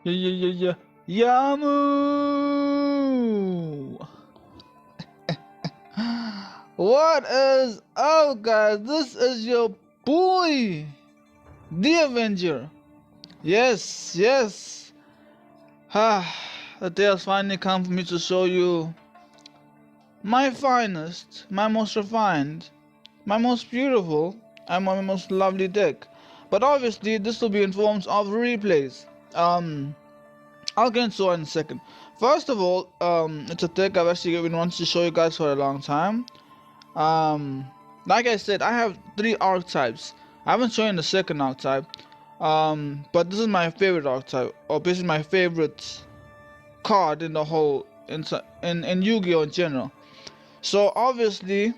Yeah, yeah, yeah, yeah. Yamu! What is up, guys? This is your boy, the Avenger. Yes, yes. Ah, the day has finally come for me to show you my finest, my most refined, my most beautiful, and my most lovely deck. But obviously, this will be in forms of replays. I'll get into it in a second. First of all, it's a deck I've actually been wanting to show you guys for a long time. Um, like I said, I have 3 archetypes. I haven't shown the second archetype. But this is my favorite archetype, or basically my favorite card in the whole in Yu-Gi-Oh in general. So obviously,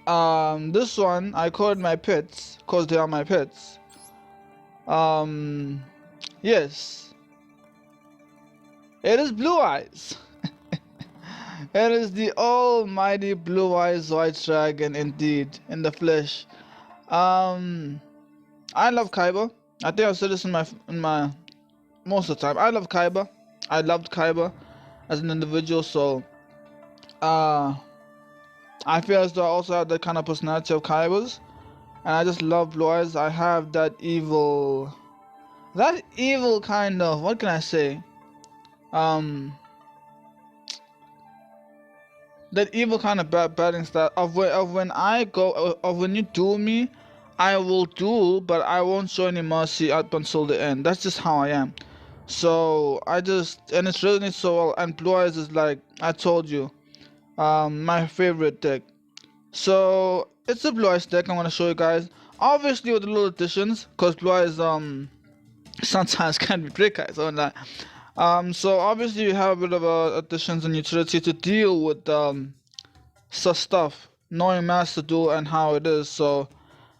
this one I call it my pets because they are my pets. Um, yes, it is Blue Eyes. It is the almighty Blue Eyes White Dragon, indeed, in the flesh. Um, I love Kaiba. I think I've said this in my most of the time. I love Kaiba. I loved Kaiba as an individual, so uh, I feel as though I also have that kind of personality of Kaiba's, and I just love Blue Eyes. I have that evil kind of, what can I say? Um, that evil kind of batting style of when I go of when you duel me, I will duel, but I won't show any mercy up until the end. That's just how I am. So I just, and it's resonates so well. And Blue Eyes is, like I told you, my favorite deck. So it's a Blue Eyes deck I'm gonna show you guys. Obviously with the little additions, cause Blue Eyes sometimes can be tricky. So that. So obviously you have a bit of additions and utility to deal with such stuff, knowing Master Duel and how it is. So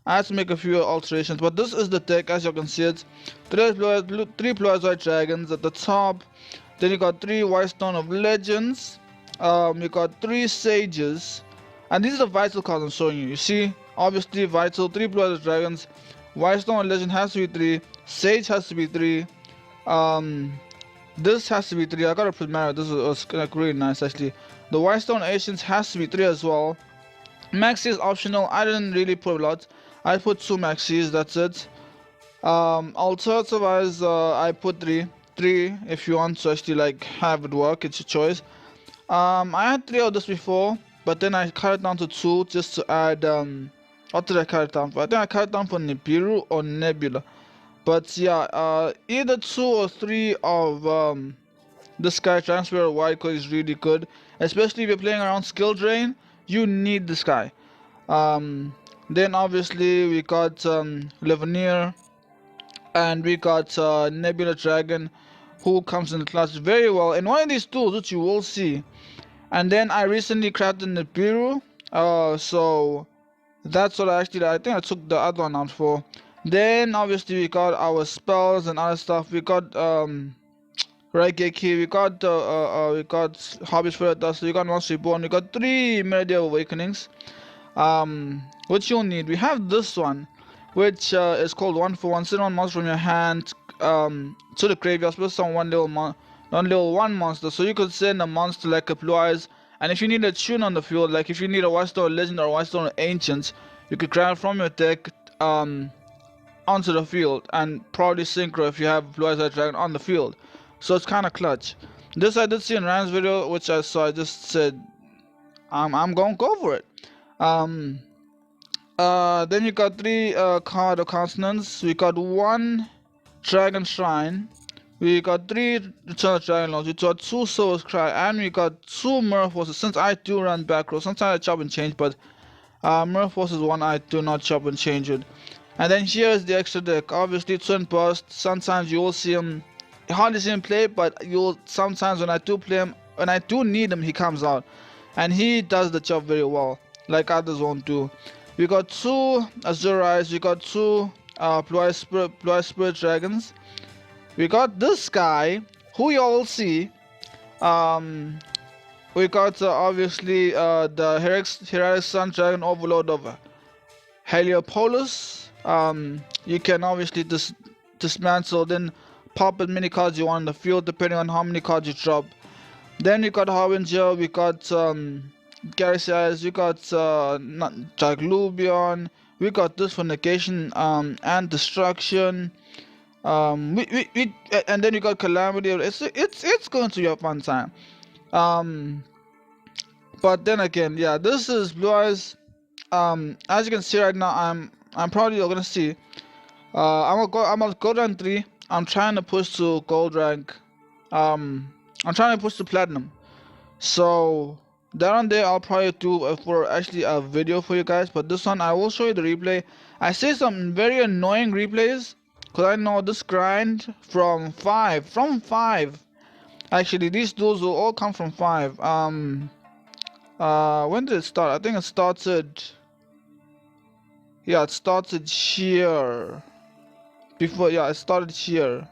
I had to make a few alterations, but this is the deck as you can see it. Three Blue Eyes White Dragons at the top. Then you got 3 White Stone of Legends. You got 3 Sages, and these are the vital cards I'm showing you. You see, obviously vital, 3 Blue Eyes Dragons. White Stone of Legend has to be 3. Sage has to be 3. This has to be 3. I got a Prismatic. This was like really nice actually. The White Stone Ancients has to be 3 as well. Maxi is optional. I didn't really put a lot. I put 2 maxis. That's it. Alternative wise, I put 3. 3 if you want to actually like have it work. It's your choice. I had 3 of this before, but then I cut it down to 2 just to add. What did I cut it down for? I think I cut it down for Nibiru or Nebula. But yeah, either 2 or 3 of the Sky Transfer or White Code is really good, especially if you're playing around Skill Drain. You need this guy. Then obviously we got Leveneer, and we got Nebula Dragon, who comes in the class very well in one of these tools, which you will see. And then I recently crafted Nibiru, so that's what I think I took the other one out for. Then obviously we got our spells and other stuff. We got Raigeki, we got Hobby Spirit Dust, we got Monster Reborn, we got 3 Melody of Awakenings, which you'll need. We have this one, which is called 1 for 1. Send 1 monster from your hand to the graveyard, plus on one level 1 monster. So you could send a monster like a Blue Eyes, and if you need a tune on the field, like if you need a White Stone Legend or a White Stone Ancient, you could grab from your deck onto the field and probably synchro if you have Blue Eyes White Dragon on the field. So it's kind of clutch. This I did see in Rand's video, which I saw. I just said I'm gonna go for it. Then you got 3 card of consonants. We got 1 Dragon Shrine. We got 3 Return of Dragon Lords. We got 2 Soul's Cry, and we got 2 Mirror Forces. Since I do run back row, sometimes I chop and change, but Mirror Force is one I do not chop and change it. And then here is the extra deck. Obviously Twin Burst. Sometimes you will see him, hardly see him play, but you'll sometimes when I do play him, when I do need him, he comes out, and he does the job very well, like others won't do. We got 2 Azure Eyes. We got 2 Blue Eyes Spirit Dragons. We got this guy, who you all see. We got obviously the Heroic Sun Dragon Overlord of Heliopolis. You can obviously dismantle, then pop as many cards you want in the field depending on how many cards you drop. Then we got Harbinger, we got Garcias, we got Jaglubion, we got this for negation and destruction. And then we got Calamity. It's going to be a fun time. But then again, yeah, this is Blue Eyes. As you can see right now, I'm probably gonna see. I'm at gold rank 3. I'm trying to push to gold rank. I'm trying to push to platinum. So that one day I'll probably do for actually a video for you guys. But this one I will show you the replay. I see some very annoying replays because I know this grind from 5. Actually, these duels will all come from 5. When did it start? I think it started. Yeah, it started here. Before, yeah, it started here.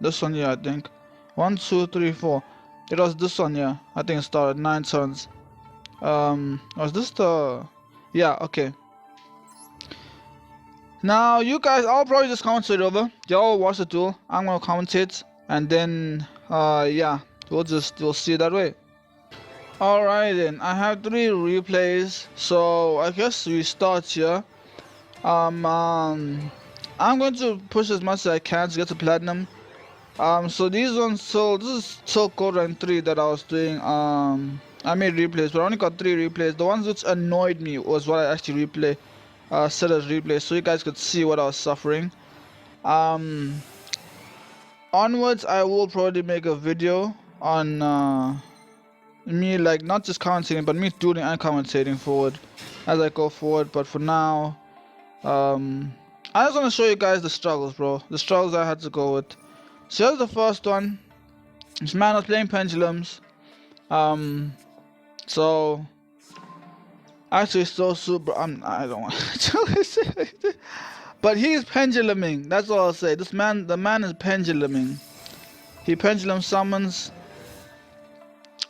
This one here, I think. 1, 2, 3, 4. It was this one, yeah. I think it started 9 turns. Was this the? Yeah, okay. Now, you guys, I'll probably just commentate over. Y'all watch the duel. I'm gonna commentate, and then, yeah, we'll see that way. Alright then, I have 3 replays, so I guess we start here. I'm going to push as much as I can to get to platinum. So these ones, so this is still gold rank 3 that I was doing. I made replays, but I only got 3 replays. The ones which annoyed me was what I actually set as replays, so you guys could see what I was suffering. Onwards, I will probably make a video on me, like, not just commentating, but me dueling and commentating forward as I go forward. But for now, I just want to show you guys the struggles, bro. The struggles I had to go with. So here's the first one. This man was playing pendulums. So actually, so super. I don't want to. But he's penduluming. That's all I'll say. The man is penduluming. He pendulum summons.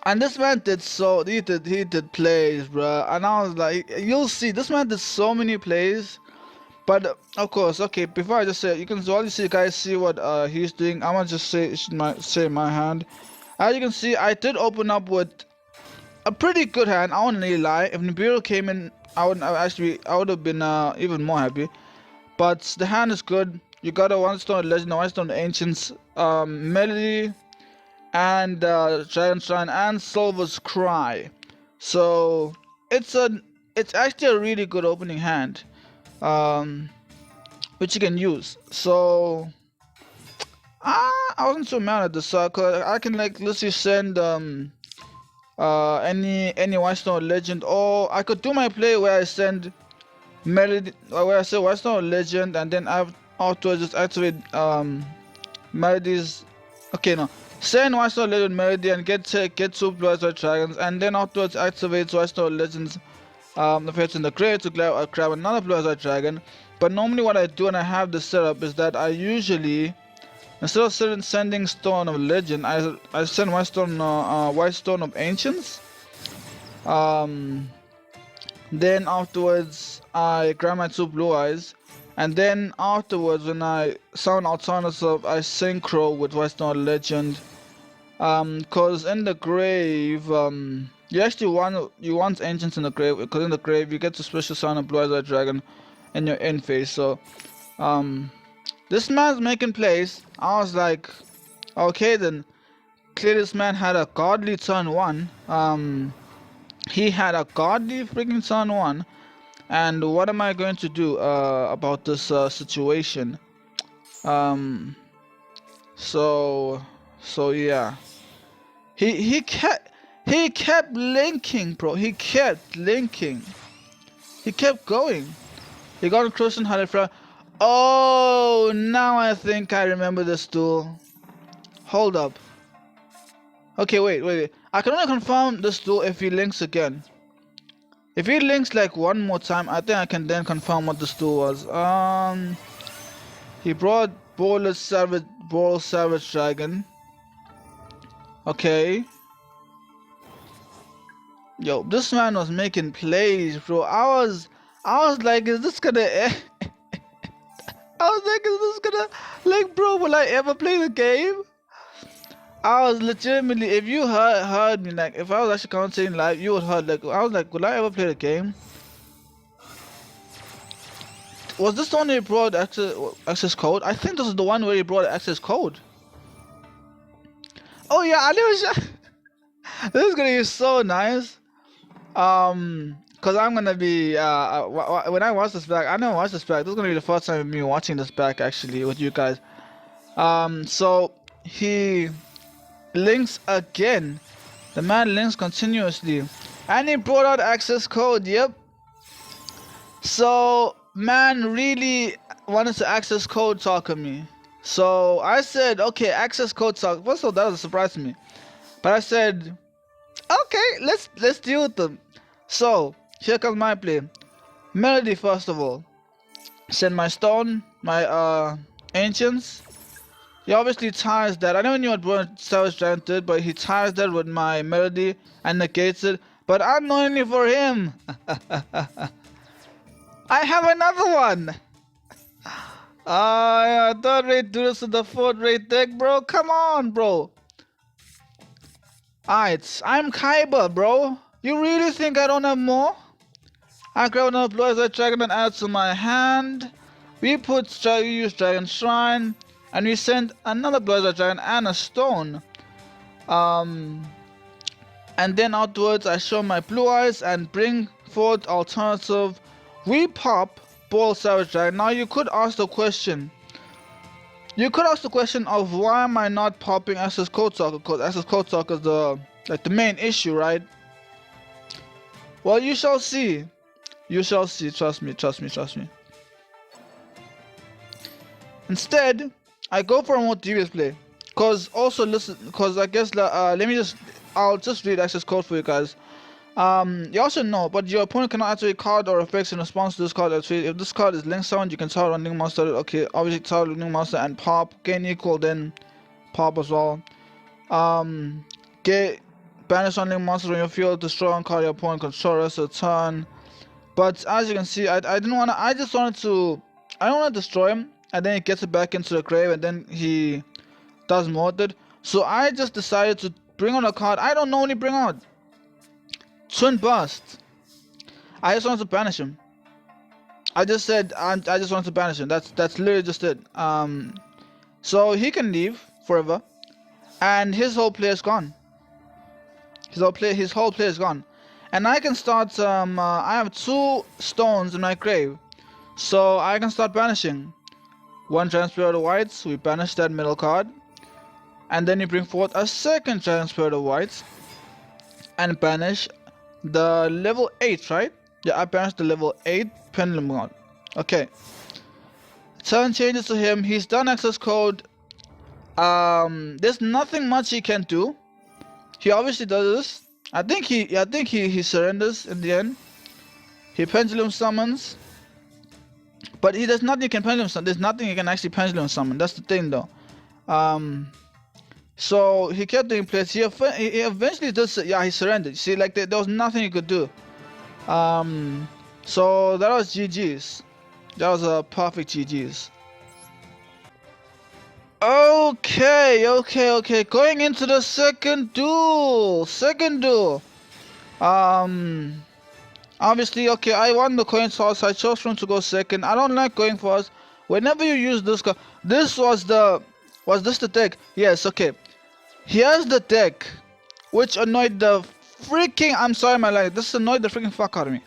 And this man did he did plays, bro. And I was like, you'll see, this man did so many plays. But of course, okay, before I just say it, you can obviously guys see what he's doing. I'm gonna just say my hand. As you can see, I did open up with a pretty good hand. I won't really lie. If Nibiru came in, I would have been even more happy. But the hand is good. You got a 1-stone legend, a 1-stone ancients, melody, and Dragon Shrine and Silver's Cry. So it's actually a really good opening hand, which you can use. So I wasn't so mad at this, cause I can like literally send any Whitestone Legend, or I could do my play where I send melody, where I say Whitestone Legend, and then afterwards just activate melodies. Okay, no. Send Whitestone Legend Melody and get 2 Blue Eyes White Dragons, and then afterwards activate Whitestone Legends if it's in the grave to grab another Blue Eyes White Dragon. But normally what I do when I have this setup is that I usually, instead of sending Stone of Legend, I send Whitestone of Ancients. Then afterwards I grab my 2 Blue Eyes. And then afterwards, when I sound alternative, I synchro with Whitestone Legend. Cause in the grave, you actually want ancients in the grave. Cause in the grave you get to special summon a Blue Eyes White Dragon in your end phase. So, this man's making plays. I was like, okay then. Clearly this man had a godly turn 1. He had a godly freaking turn 1. And what am I going to do about this situation? So yeah, he kept linking, bro. He kept linking. He kept going. He got a Christian Halifra. Oh, now I think I remember this duel. Hold up. Okay, wait. I can only confirm this duel if he links again. If he links like one more time, I think I can then confirm what this duel was. He brought Boral Savage Dragon. Okay. Yo, this man was making plays, bro. I was like, is this gonna end? was like, is this gonna, like, bro, will I ever play the game? I was legitimately, if you heard me, like, if I was actually commentating live, you would heard, like, I was like, will I ever play the game? Was this the one where he brought access code? I think this is the one where he brought access code. Oh yeah, I never. This is gonna be so nice. Cause I'm gonna be when I watch this back, I never watched this back. This is gonna be the first time of me watching this back actually with you guys. So he links again. The man links continuously, and he brought out access code. Yep. So man really wanted to access code talk to me. So I said, okay, access code talk. First of all, that was a surprise to me. But I said, okay, let's deal with them. So here comes my play. Melody first of all. Send my stone, my ancients. He obviously ties that. I never knew what Savage Giant did, but he ties that with my melody and negates it. But unknowingly for him, I have another one. Yeah, third rate do this to the fourth rate deck, bro. Come on, bro. Alright, I'm Kaiba, bro. You really think I don't have more? I grab another Blue Eyes Dragon and add to my hand. We use Dragon Shrine, and we send another Blue Eyes Dragon and a stone. And then afterwards I show my Blue Eyes and bring forth alternative. We pop Ball Savage Dragon. Now you could ask the question. You could ask the question of why am I not popping Access Code Talker? Because Access Code Talker is the main issue, right? Well, you shall see. You shall see. Trust me. Trust me. Trust me. Instead, I go for a more devious play. Cause also listen. Cause I guess I'll just read access code for you guys. You also know, but your opponent cannot activate a card or effects in response to this card. If this card is link sound, you can target on link monster. Okay, obviously target link monster and pop. Gain equal, then pop as well. Get banish on link monster on your field. Destroy on card your opponent control rest of the turn. But as you can see, I didn't wanna. I don't want to destroy him, and then he gets it back into the grave, and then he does more with it. So I just decided to bring on a card I don't normally bring out. Twin Burst. I just wanted to banish him. I just said I just wanted to banish him. That's literally just it. So he can leave forever, and his whole play is gone. His whole play is gone, and I can start. I have 2 stones in my grave, so I can start banishing. One Giant Spirit of Whites. We banish that middle card, and then you bring forth a second Giant Spirit of Whites, and banish the level 8, right? Yeah, I banished the level 8 Pendulum God. Okay. Turn changes to him. He's done access code. There's nothing much he can do. He obviously does this. I think he surrenders in the end. He pendulum summons. But he does nothing he can pendulum summon. There's nothing he can actually pendulum summon. That's the thing though. So he kept doing plays. He eventually does. Yeah, he surrendered. See, like there was nothing he could do. So that was GG's. That was a perfect GG's. Okay. Going into the second duel. Obviously, okay, I won the coin toss. I chose for him to go second. I don't like going first. Whenever you use this card, was this the deck? Yes, okay. Here's the deck, which annoyed the freaking, I'm sorry my life, this annoyed the freaking fuck out of me.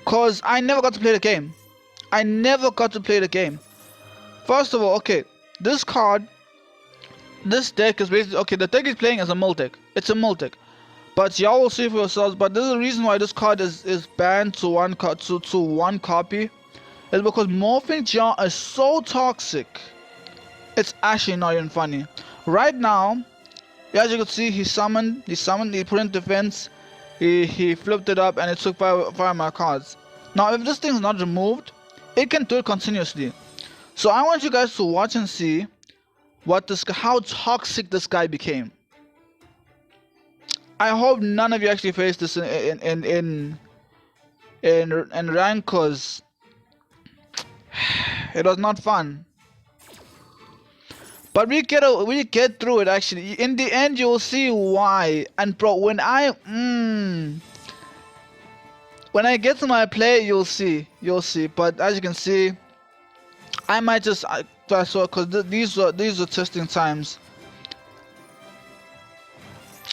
Cause I never got to play the game. First of all, okay, this deck is basically, okay, the deck he's playing is a mill deck. It's a mill deck. But y'all will see for yourselves, but there's a reason why this card is banned to one copy. It's because Morphing Jar is so toxic. It's actually not even funny. Right now, as you can see, he put in defense, he flipped it up, and it took 5 of my cards. Now, if this thing's not removed, it can do it continuously. So I want you guys to watch and see how toxic this guy became. I hope none of you actually face this in rank, cause It was not fun. But we get through it actually. In the end, you'll see why. And bro, when I get to my play, you'll see. But as you can see, I might just because these are testing times.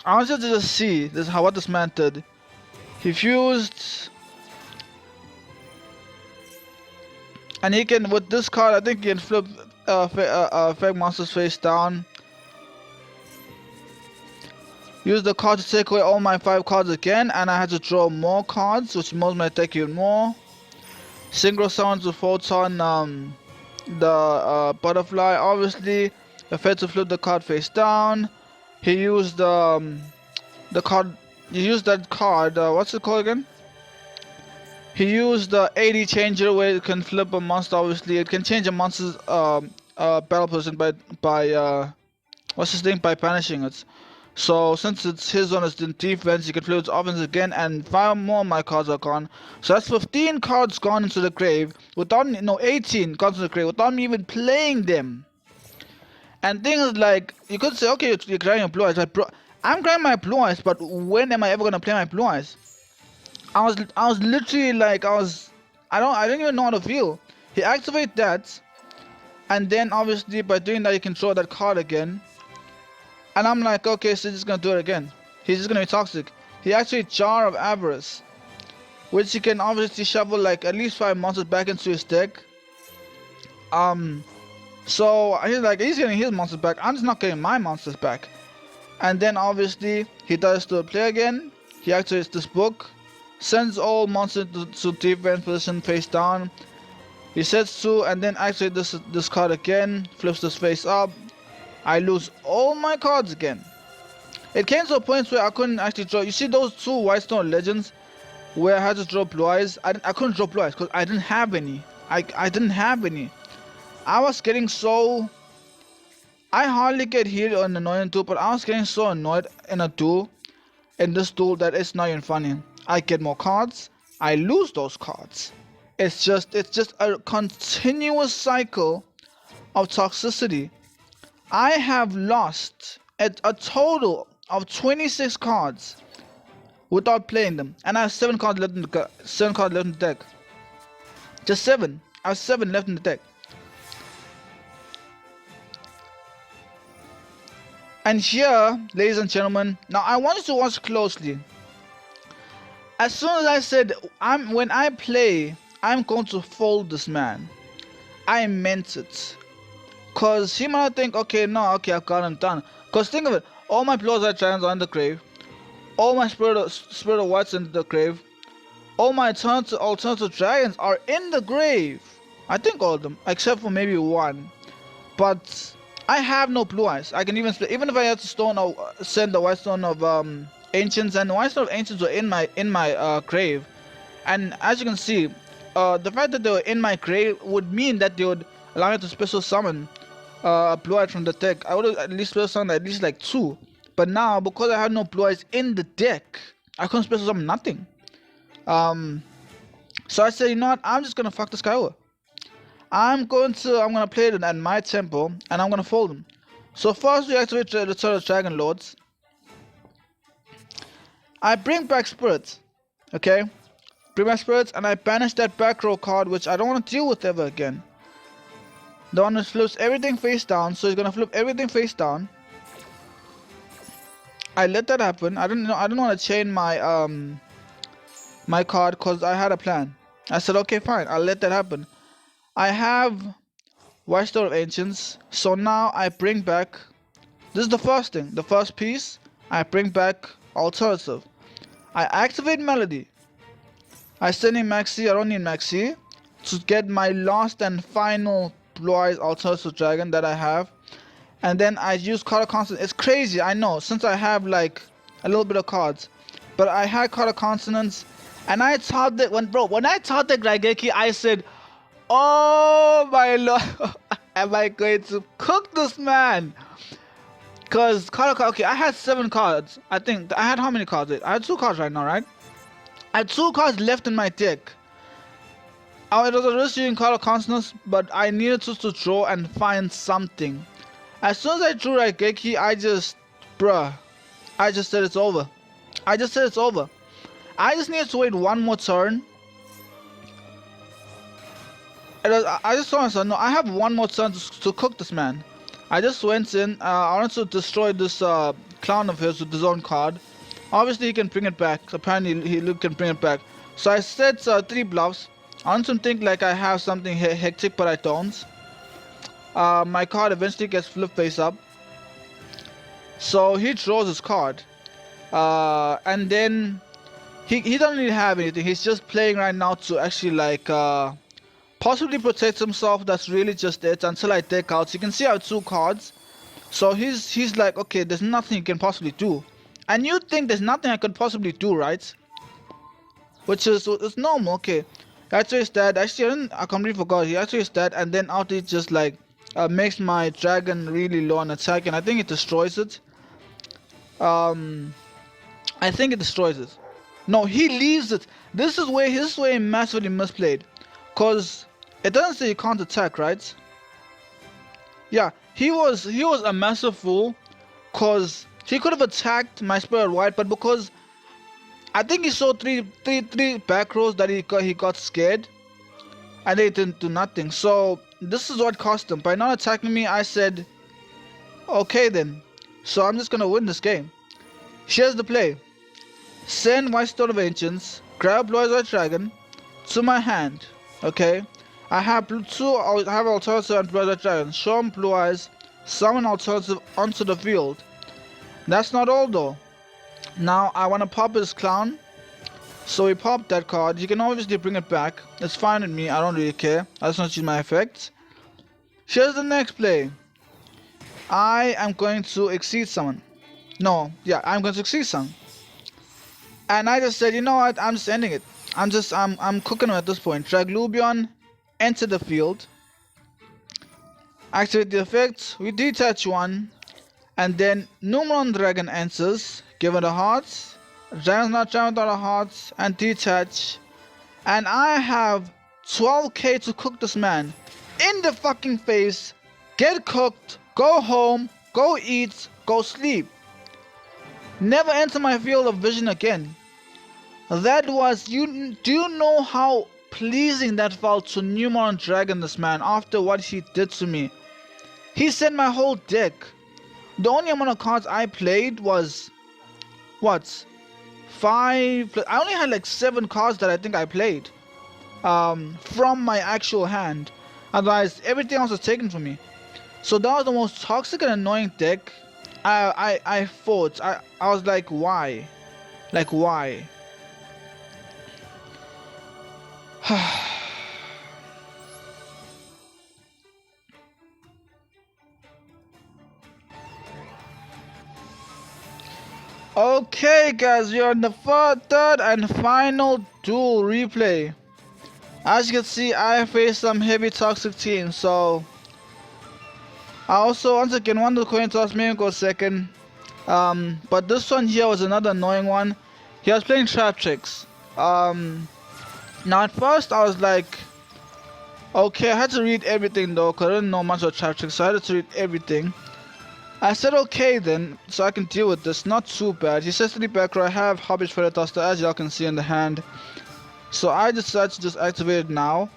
I want you to just see what this man did. He fused, and he can, with this card, I think he can flip Fake Monster's face down. Use the card to take away all my 5 cards again, and I had to draw more cards, which most might take even more. Synchro summons to Photon the butterfly. Obviously, effect to flip the card face down. He used the card. He used that card. What's it called again? He used the 80 changer where it can flip a monster. Obviously, it can change a monster's battle position by what's his name, by banishing it. So since it's his one is in defense, he can flip its offense again, and 5 more of my cards are gone. So that's 15 cards gone into the grave without 18 cards into the grave without me even playing them. And things like, you could say, okay, you're grabbing your blue eyes, but bro, I'm grabbing my blue eyes, but when am I ever gonna play my blue eyes? I was literally like, I didn't even know how to feel. He activated that, and then obviously by doing that, you can draw that card again. And I'm like, okay, so he's just gonna do it again. He's just gonna be toxic. He activated Jar of Avarice, which he can obviously shuffle like at least 5 monsters back into his deck. So he's like, he's getting his monsters back. I'm just not getting my monsters back. And then obviously he does to play again. He activates this book, sends all monsters to defense position face down. He sets 2 and then activates this card again. Flips this face up. I lose all my cards again. It came to a point where I couldn't actually draw. You see those 2 Whitestone Legends where I had to draw blue eyes? I couldn't draw blue eyes because I didn't have any. I didn't have any. I was getting so... I hardly get healed on annoying duel, but I was getting so annoyed in a duel, in this duel, that it's not even funny. I get more cards, I lose those cards. It's just a continuous cycle of toxicity. I have lost a total of 26 cards without playing them, and I have 7 cards left in the deck. Just 7. I have 7 left in the deck. And here, ladies and gentlemen, now I want you to watch closely. As soon as I said, when I play, I'm going to fold this man, I meant it. Cause he might think, okay, I've got him done. Cause think of it, all my Blue Eyes Dragons are in the grave, all my Spirit of Whites in the grave, all my alternative dragons are in the grave. I think all of them, except for maybe 1. But I have no blue eyes. I can even split. Even if I had to send the White Stone of Ancients, and the White Stone of Ancients were in my grave. And as you can see, the fact that they were in my grave would mean that they would allow me to special summon a blue eye from the deck. I would have at least special summoned at least like 2. But now, because I have no blue eyes in the deck, I couldn't special summon nothing. So I said, you know what? I'm just gonna fuck this guy over. I'm gonna play it at my tempo, and I'm gonna fold him. So first we activate the Turtle Dragon Lords. I bring back Spirits, okay? Bring back Spirits, and I banish that back row card, which I don't want to deal with ever again. The one that flips everything face down, so he's gonna flip everything face down. I let that happen. I don't want to chain my my card because I had a plan. I said, okay, fine, I'll let that happen. I have White Stone of Ancients, so now I bring back, this is the first thing, the first piece, I bring back Alternative. I activate Melody. I send in Maxi, I don't need Maxi, to get my last and final Blue Eyes Alternative Dragon that I have. And then I use Card of Consonance. It's crazy, I know, since I have like a little bit of cards. But I had Card of Consonance, and I thought that when I thought that Raigeki, I said, oh my lord, am I going to cook this man? Because okay, I had 7 cards. I think I had how many cards? I had 2 cards right now, right? I had 2 cards left in my deck. Oh, it was a risk using Call of Consonants, but I needed to draw and find something. As soon as I drew Raigeki, I just said it's over. I just said it's over. I just needed to wait one more turn. I just saw myself, no, I have one more turn to cook this man. I just went in, I wanted to destroy this clown of his with his own card. Obviously he can bring it back, apparently he can bring it back. So I set 3 bluffs. I want to think like I have something hectic, but I don't. My card eventually gets flipped face up. So he draws his card. And then he doesn't really have anything. He's just playing right now to actually like possibly protect himself. That's really just it until I deck out. So you can see I have 2 cards. So he's like, okay, there's nothing you can possibly do. And you think there's nothing I could possibly do, right? Which is it's normal, okay. Actually it's dead. Actually I completely forgot. He actually is dead, and then out it just like makes my dragon really low on attack, and I think it destroys it. I think it destroys it. No, he leaves it. This is where he massively misplayed. Cause it doesn't say you can't attack, right? Yeah, he was a massive fool. Cause he could have attacked my Spirit White, but because I think he saw three back rows that he got scared, and they didn't do nothing. So this is what cost him. By not attacking me, I said, okay then. So I'm just gonna win this game. Here's the play. Send White Stone of Ancients, grab Blue Eyes White Dragon to my hand. Okay. I have alternative and Blue Eyes White Dragon. Show him Blue Eyes, summon alternative onto the field. That's not all though. Now I wanna pop his clown. So we pop that card. You can obviously bring it back. It's fine with me. I don't really care. I just want to use my effects. Here's the next play. I am going to exceed someone. No, yeah, I'm going to exceed someone. And I just said, you know what? I'm just ending it. I'm cooking him at this point. Drag Lubion, enter the field. Activate the effect. We detach one. And then Numeron Dragon enters. Give it a heart. Dragon's not trying without a heart, and detach, and I have 12k to cook this man in the fucking face. Get cooked, go home, go eat, go sleep. Never enter my field of vision again. That was, do you know how pleasing that felt to Numeron Dragon this man after what he did to me? He sent my whole deck. The only amount of cards I played was what? 5. I only had like 7 cards that I think I played from my actual hand. Otherwise, everything else was taken from me. So that was the most toxic and annoying deck I fought. I was like, why? Like, why? Okay guys, we are in the third and final duel replay. As you can see, I faced some heavy toxic teams, so I also once again wanted to coin toss me and go second. But this one here was another annoying one. He was playing trap tricks. Now at first I was like, okay, I had to read everything though, cause I didn't know much about trap tricks, so I had to read everything. I said okay then, so I can deal with this, not too bad. He says to the back row, I have Hobbish Feather Duster, as y'all can see in the hand. So I decided to just activate it now.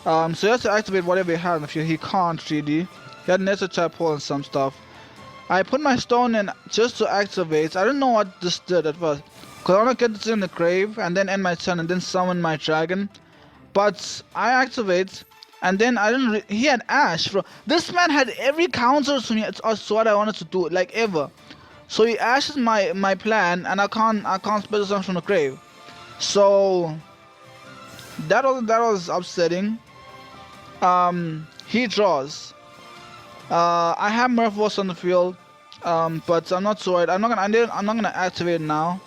So he has to activate whatever he had in the field. He can't really. He had Nether Trap Hole and some stuff. I put my stone in just to activate. I don't know what this did at first. Cause I want to get this in the grave and then end my turn and then summon my dragon. But I activate. And then I didn't. He had Ash. This man had every counter to me. It's what I wanted to do, like ever. So he ashes my plan, and I can't spell this from the grave. So that was upsetting. He draws. I have Murphos on the field, but I'm not worried. I'm not gonna activate it now.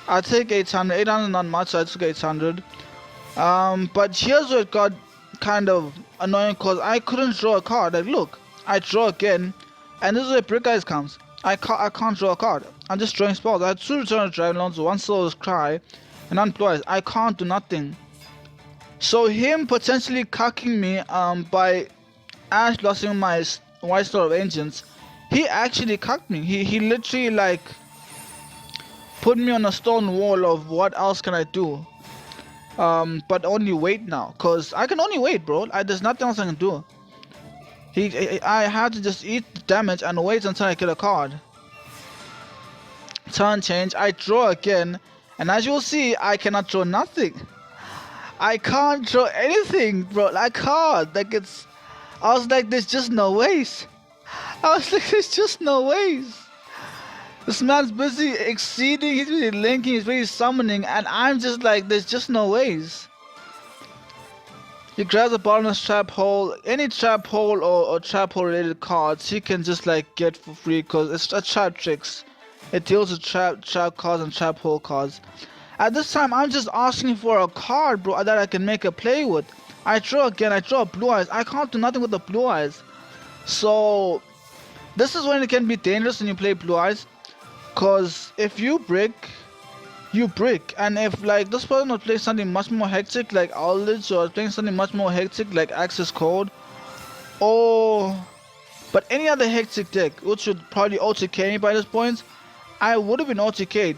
I take 800. 800 not much. So I took 800. But here's where it got kind of annoying, because I couldn't draw a card. Like, look, I draw again, and this is where Brick Eyes comes. I can't draw a card. I'm just drawing spells. I had 2 Return of Dragon Loans, 1 Soul's Cry, and 1 Blue Eyes. I can't do nothing. So him potentially cucking me by Ash losing my White Star of Ancients, he actually cucked me. He literally like put me on a stone wall of what else can I do. But only wait now, cause I can only wait, bro. There's nothing else I can do. I had to just eat the damage and wait until I get a card. Turn change, I draw again, and as you will see, I cannot draw nothing. I can't draw anything, bro. I can't. I was like, there's just no ways. I was like, there's just no ways. This man's busy exceeding, he's busy linking, he's busy summoning, and I'm just like, there's just no ways. He grabs a bottomless trap hole, any trap hole or trap hole related cards he can just like get for free because it's a trap tricks. It deals with trap cards and trap hole cards. At this time I'm just asking for a card, bro, that I can make a play with. I draw again, I draw blue eyes. I can't do nothing with the blue eyes. So this is when it can be dangerous when you play blue eyes. Cause if you break, you break, and if like this person would play something much more hectic like Owlage or playing something much more hectic like Access Code, or but any other hectic deck which would probably OTK me by this point, I would have been OTK'd.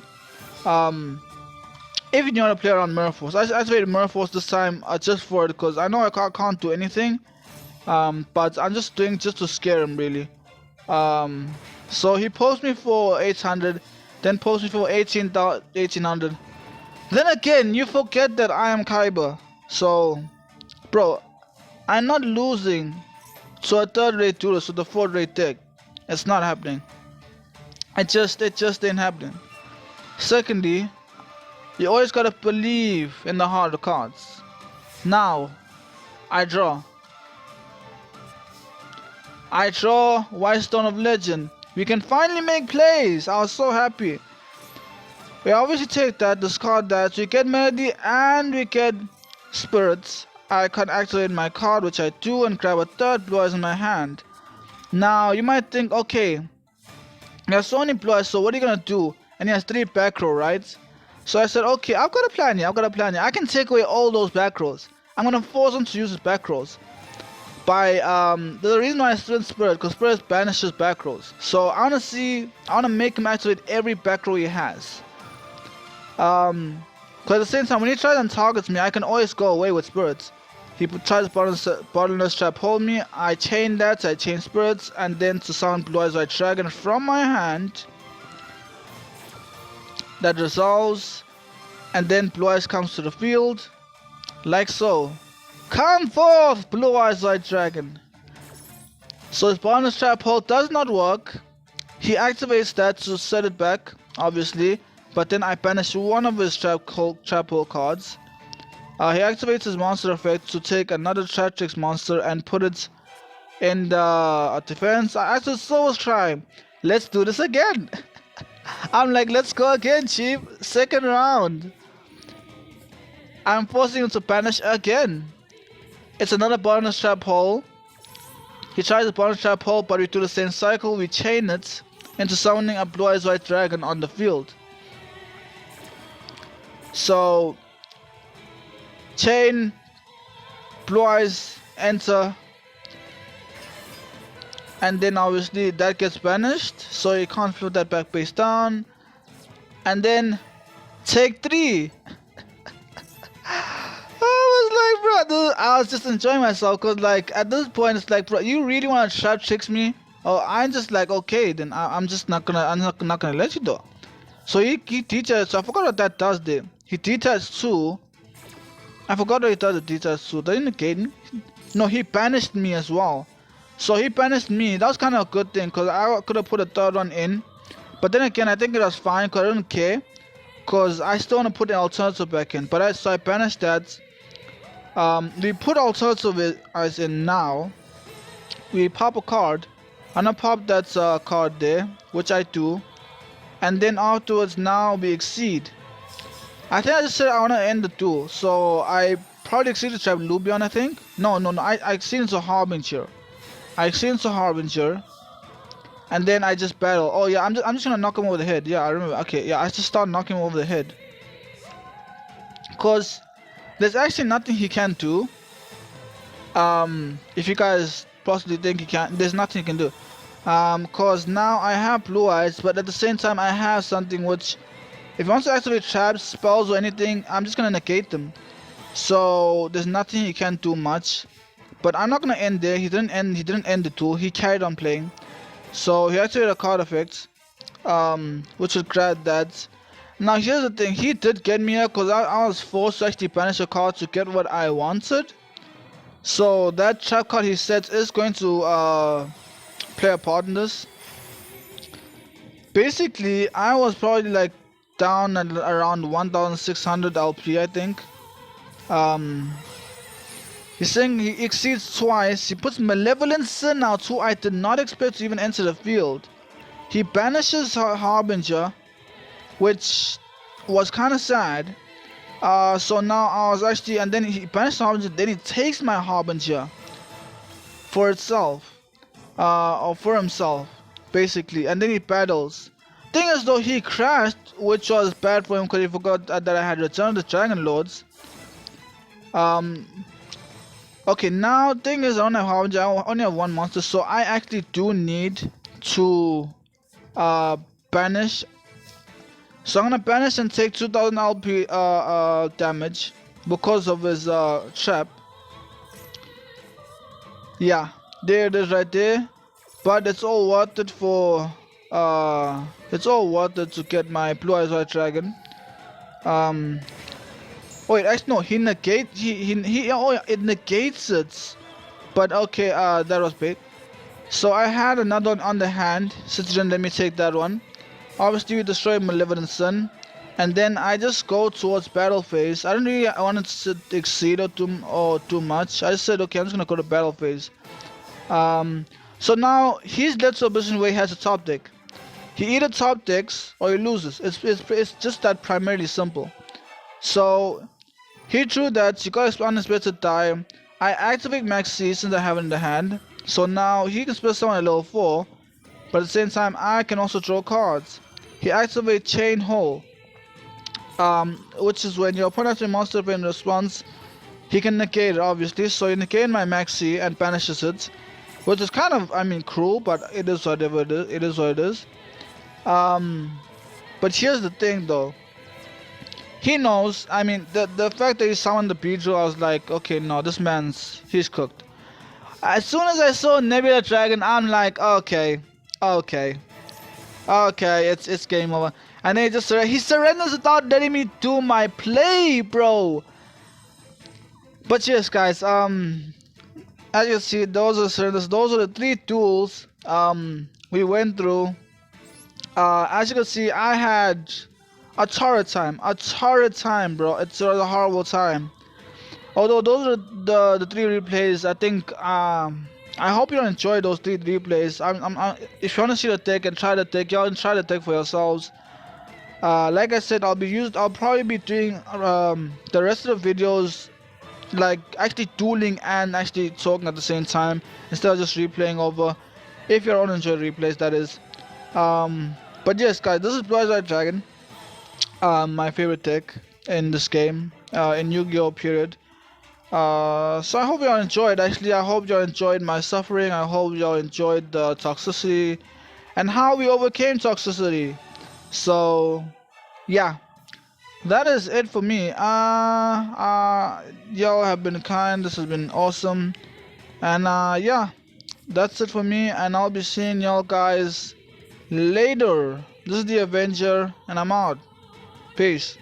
If you want to play around Mirror Force, I activated Mirror Force this time just for it because I know I can't do anything, but I'm just doing just to scare him really. So he posed me for 800. Then post me for 1800. Then again, you forget that I am Kaiba. So, bro, I'm not losing to a third-rate duelist with a fourth-rate deck. It's not happening. It just ain't happening. Secondly, you always gotta believe in the heart of cards. Now, I draw. White Stone of Legend. We can finally make plays. I was so happy. We obviously take that, discard that. We get Melody and we get Spirits. I can activate my card, which I do, and grab a third blue eyes in my hand. Now you might think, okay, he has so many blue eyes, so what are you gonna do? And he has 3 back row, right? So I said, okay, I've got a plan here. I can take away all those back rows. I'm gonna force him to use his back rows. By the reason why I still Spirit, because Spirit banishes back rows. So I wanna make him activate every back row he has. Because at the same time, when he tries and targets me, I can always go away with Spirits. He tries bottomless trap hold me, I chain that, I chain Spirits, and then to summon Blue Eyes White Dragon from my hand. That resolves, and then Blue Eyes comes to the field, like so. Come forth, Blue Eyes White Dragon. So his bonus trap hold does not work. He activates that to set it back, obviously, but then I banish one of his trap hold cards. He activates his monster effect to take another Trap Tricks monster and put it in the defense. I actually so try. Let's do this again. I'm like, let's go again, Chief. Second round. I'm forcing him to banish again. It's another bonus trap hole. He tries a bonus trap hole, but we do the same cycle. We chain it into summoning a Blue Eyes White Dragon on the field. So, chain, Blue Eyes, enter, and then obviously that gets banished, so you can't flip that back base down. And then take 3. I was just enjoying myself because like at this point it's like, bro, you really want to trap tricks me? Oh, I'm just like, okay, then I'm not gonna let you though. So he teaches. So I forgot what that does there. He teaches 2. I forgot what he does. The teaches 2. Does he negate me? No, he banished me as well. So he banished me. That was kind of a good thing because I could have put a third one in. But then again, I think it was fine because I didn't care. Because I still want to put an alternative back in. But so I banished that. We put alternative as in now. We pop a card. I'm gonna pop that card there, which I do. And then afterwards, now we exceed. I think I just said I want to end the duel. So I probably exceeded Trap Lubion, I think. No. I exceeded to Harbinger. And then I just battle. Oh yeah, I'm just gonna knock him over the head. Yeah, I remember. Okay, yeah, I just start knocking him over the head. Cause there's actually nothing he can do. If you guys possibly think he can, there's nothing he can do. Cause now I have blue eyes, but at the same time I have something which, if he wants to activate traps, spells, or anything, I'm just gonna negate them. So there's nothing he can do much. But I'm not gonna end there. He didn't end. He didn't end the tool. He carried on playing. So he activated a card effect, which would grab that. Now here's the thing. He did get me here because I was forced to actually banish a card to get what I wanted. So that trap card he sets is going to play a part in this. Basically, I was probably like down at around 1,600 LP, I think. He's saying he exceeds twice. He puts Malevolent Sin out, who I did not expect to even enter the field. He banishes Harbinger, which was kind of sad. So now I was actually, and then he banishes Harbinger, then he takes my Harbinger for itself, or for himself, basically, and then he battles. Thing is though, he crashed, which was bad for him because he forgot that I had returned the Dragon Lords. Okay, now thing is I don't have Harbinger, I only have one monster, so I actually do need to banish. So I'm gonna banish and take 2000 LP damage because of his trap. Yeah, there it is right there. But it's all worth it for it's all worth it to get my Blue Eyes White Dragon. Wait, actually no, he negates it negates it. But okay, that was big. So I had another one on the hand, since you didn't let me take that one. Obviously we destroy Malevolent Sun, and then I just go towards battle phase. I don't really want to exceed or too much. I just said okay, I'm just gonna go to battle phase. So now he's led to a position where he has a top deck. He either top decks or he loses. It's just that primarily simple. So he drew that. You got on his bed to die. I activate Maxi since I have it in the hand. So now he can spell someone at level 4, but at the same time I can also draw cards. He activates Chain Hole, which is when your opponent has a monster in response, he can negate it obviously. So he negates my Maxi and banishes it, which is kind of, I mean, cruel, but it is whatever it is. It is what it is. But here's the thing though. He knows, I mean, the fact that he summoned the Beedrill, I was like, okay, no, this man's, he's cooked. As soon as I saw Nebula Dragon, I'm like, okay, it's game over. And then he surrenders without letting me do my play, bro. But yes, guys, as you see, those are surrenders. Those are the 3 duels we went through. As you can see, I had a torrid time, bro. It's a horrible time. Although those are the 3 replays, I think I hope you enjoy those 3 replays. If you want to see the deck and try the deck, y'all can try the deck for yourselves. Like I said, I'll probably be doing the rest of the videos like actually dueling and actually talking at the same time instead of just replaying over. If you want to enjoy replays, that is. But yes, guys, this is Blue Eyes White Dragon. My favorite deck in this game, in Yu-Gi-Oh! Period. So I hope y'all enjoyed. Actually, I hope y'all enjoyed my suffering. I hope y'all enjoyed the toxicity and how we overcame toxicity. So, yeah, that is it for me. Y'all have been kind. This has been awesome. And yeah, that's it for me. And I'll be seeing y'all guys later. This is the Avenger, and I'm out. Peace.